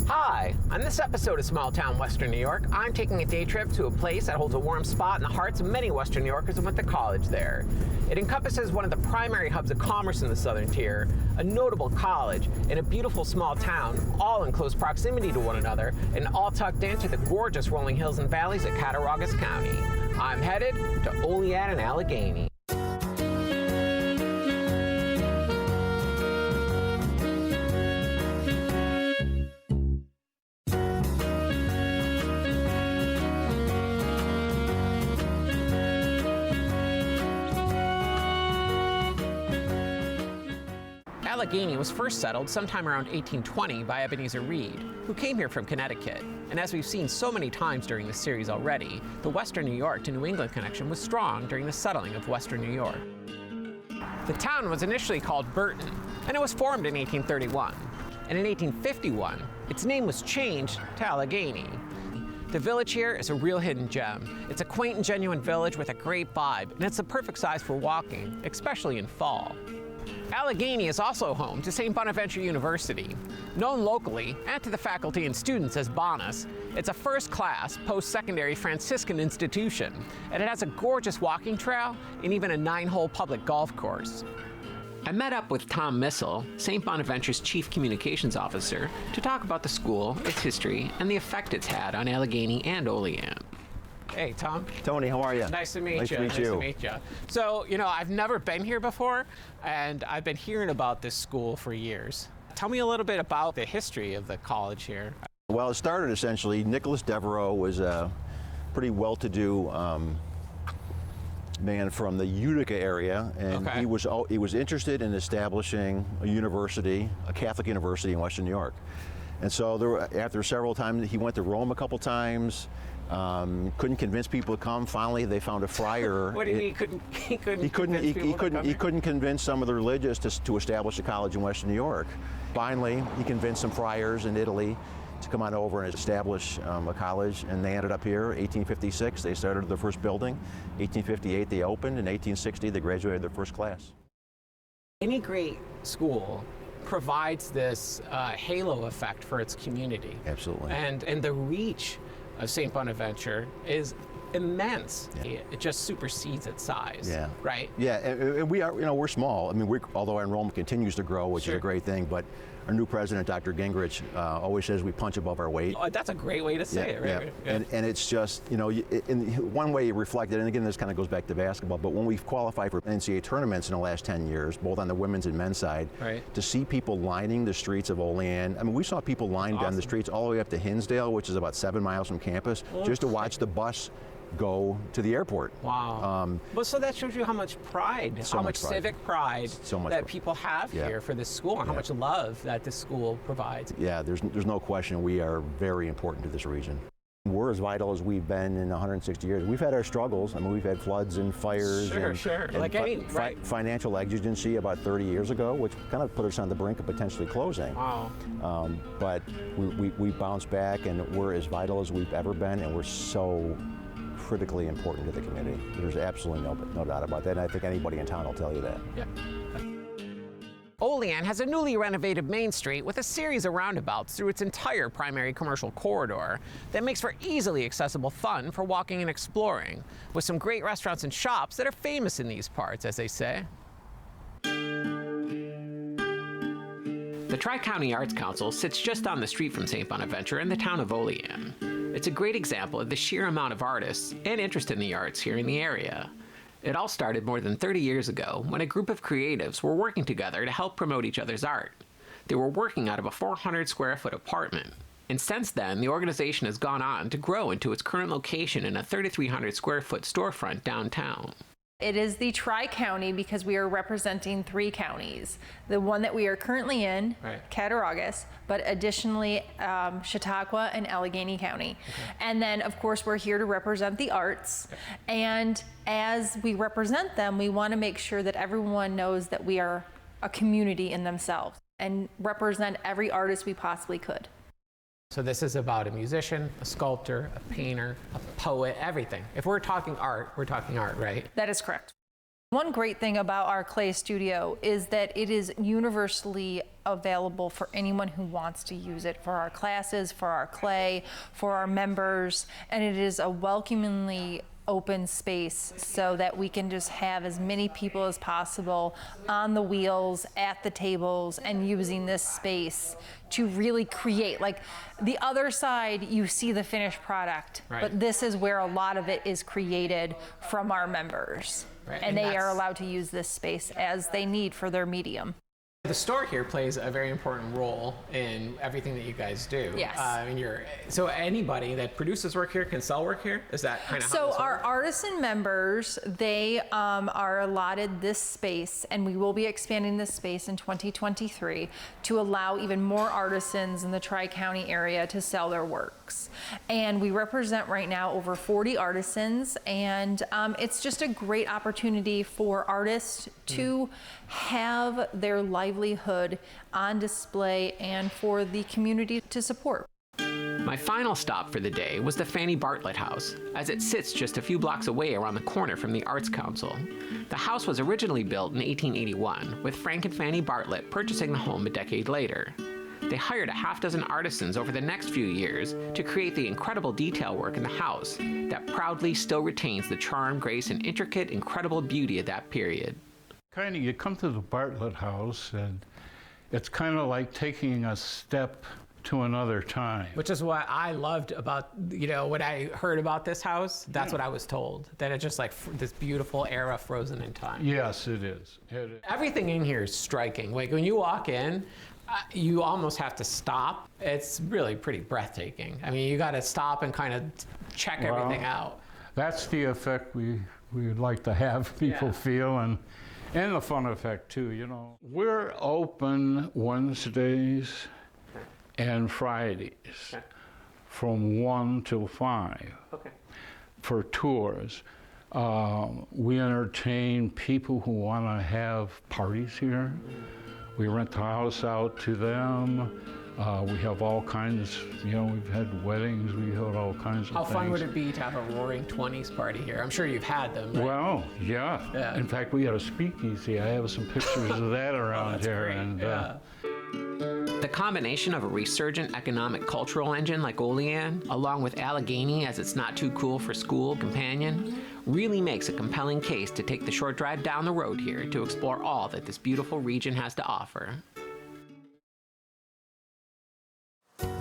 Hi, on this episode of Small Town Western New York, I'm taking a day trip to a place that holds a warm spot in the hearts of many Western New Yorkers who went to college there. It encompasses one of the primary hubs of commerce in the Southern Tier, a notable college, and a beautiful small town, all in close proximity to one another, and all tucked into the gorgeous rolling hills and valleys of Cattaraugus County. I'm headed to Olean Allegany. Allegheny was first settled sometime around 1820 by Ebenezer Reed, who came here from Connecticut. And as we've seen so many times during this series already, the Western New York to New England connection was strong during the settling of Western New York. The town was initially called Burton, and it was formed in 1831. And in 1851, its name was changed to Allegheny. The village here is a real hidden gem. It's a quaint and genuine village with a great vibe, and it's the perfect size for walking, especially in fall. Allegheny is also home to St. Bonaventure University. Known locally, and to the faculty and students as Bonus, it's a first-class, post-secondary Franciscan institution, and it has a gorgeous walking trail and even a 9-hole public golf course. I met up with Tom Missel, St. Bonaventure's Chief Communications Officer, to talk about the school, its history, and the effect it's had on Allegheny and Olean. Hey, Tom. Tony, how are you? Nice to meet you. Nice to meet you. So, I've never been here before, and I've been hearing about this school for years. Tell me a little bit about the history of the college here. Well, it started essentially, Nicholas Devereaux was a pretty well-to-do man from the Utica area, and Okay. he was interested in establishing a university, a Catholic university in Western New York. And so after several times, he went to Rome a couple times. Couldn't convince people to come. Finally, they found a friar. What do you mean He couldn't convince some of the religious to establish a college in Western New York. Finally, he convinced some friars in Italy to come on over and establish a college, and they ended up here. 1856, they started their first building. 1858, they opened. In 1860, they graduated their first class. Any great school provides this halo effect for its community. Absolutely. And the reach of St. Bonaventure is immense. Yeah. It just supersedes its size. Yeah. Right? Yeah, and we are, we're small. I mean, although our enrollment continues to grow, which Sure. is a great thing, but our new president, Dr. Gingrich, always says we punch above our weight. Oh, that's a great way to say it, right? Yeah. And it's just, in one way you reflect it, and again, this kind of goes back to basketball, but when we've qualified for NCAA tournaments in the last 10 years, both on the women's and men's side, Right. to see people lining the streets of Olean, I mean, we saw people lined down the streets all the way up to Hinsdale, which is about 7 miles from campus, just to watch the bus go to the airport. Wow. Well, so that shows you how much pride, how much civic pride that people have here for this school, and how much love that this school provides. Yeah, there's no question we are very important to this region. We're as vital as we've been in 160 years. We've had our struggles. I mean, we've had floods and fires and like financial exigency about 30 years ago, which kind of put us on the brink of potentially closing. Wow. But we bounced back, and we're as vital as we've ever been, and we're so critically important to the community. There's absolutely no doubt about that, and I think anybody in town will tell you that. Yeah. Olean has a newly renovated Main Street with a series of roundabouts through its entire primary commercial corridor that makes for easily accessible fun for walking and exploring, with some great restaurants and shops that are famous in these parts, as they say. The Tri-County Arts Council sits just on the street from St. Bonaventure in the town of Olean. It's a great example of the sheer amount of artists and interest in the arts here in the area. It all started more than 30 years ago when a group of creatives were working together to help promote each other's art. They were working out of a 400 square foot apartment. And since then, the organization has gone on to grow into its current location in a 3,300 square foot storefront downtown. It is the Tri-County because we are representing 3 counties. The one that we are currently in, Cattaraugus, but additionally Chautauqua and Allegheny County. And then, of course, we're here to represent the arts. And as we represent them, we want to make sure that everyone knows that we are a community in themselves and represent every artist we possibly could. So this is about a musician, a sculptor, a painter, a poet, everything. If we're talking art, right? That is correct. One great thing about our clay studio is that it is universally available for anyone who wants to use it, for our classes, for our clay, for our members, and it is a welcomingly open space so that we can just have as many people as possible on the wheels, at the tables, and using this space to really create. Like the other side, you see the finished product, but this is where a lot of it is created from our members. And they are allowed to use this space as they need for their medium. The store here plays a very important role in everything that you guys do. Yes. So anybody that produces work here can sell work here? Is that kind of how this So our works? artisan members, they are allotted this space, and we will be expanding this space in 2023 to allow even more artisans in the Tri-County area to sell their works. And we represent right now over 40 artisans, and it's just a great opportunity for artists to have their livelihood on display and for the community to support. My final stop for the day was the Fanny Bartlett house, as it sits just a few blocks away around the corner from the Arts Council. The house was originally built in 1881, with Frank and Fanny Bartlett purchasing the home a decade later. They hired a half-dozen artisans over the next few years to create the incredible detail work in the house that proudly still retains the charm, grace, and intricate, incredible beauty of that period. You come to the Bartlett house, and it's kind of like taking a step to another time. Which is what I loved about, when I heard about this house, that's what I was told. That it's just like this beautiful era frozen in time. Yes, it is. Everything in here is striking. Like when you walk in, you almost have to stop. It's really pretty breathtaking. I mean, you got to stop and kind of check everything out. That's the effect we would like to have people feel, and the fun effect too, We're open Wednesdays and Fridays from 1 till 5 for tours. We entertain people who want to have parties here. We rent the house out to them. We have all kinds, we've had weddings, we had all kinds of things. How fun would it be to have a roaring 20s party here? I'm sure you've had them, right? Well, yeah. In fact, we had a speakeasy. I have some pictures of that around here. Great. And the combination of a resurgent economic cultural engine like Olean, along with Allegheny as its not too cool for school companion, really makes a compelling case to take the short drive down the road here to explore all that this beautiful region has to offer.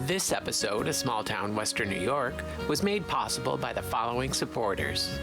This episode of Small Town Western New York was made possible by the following supporters: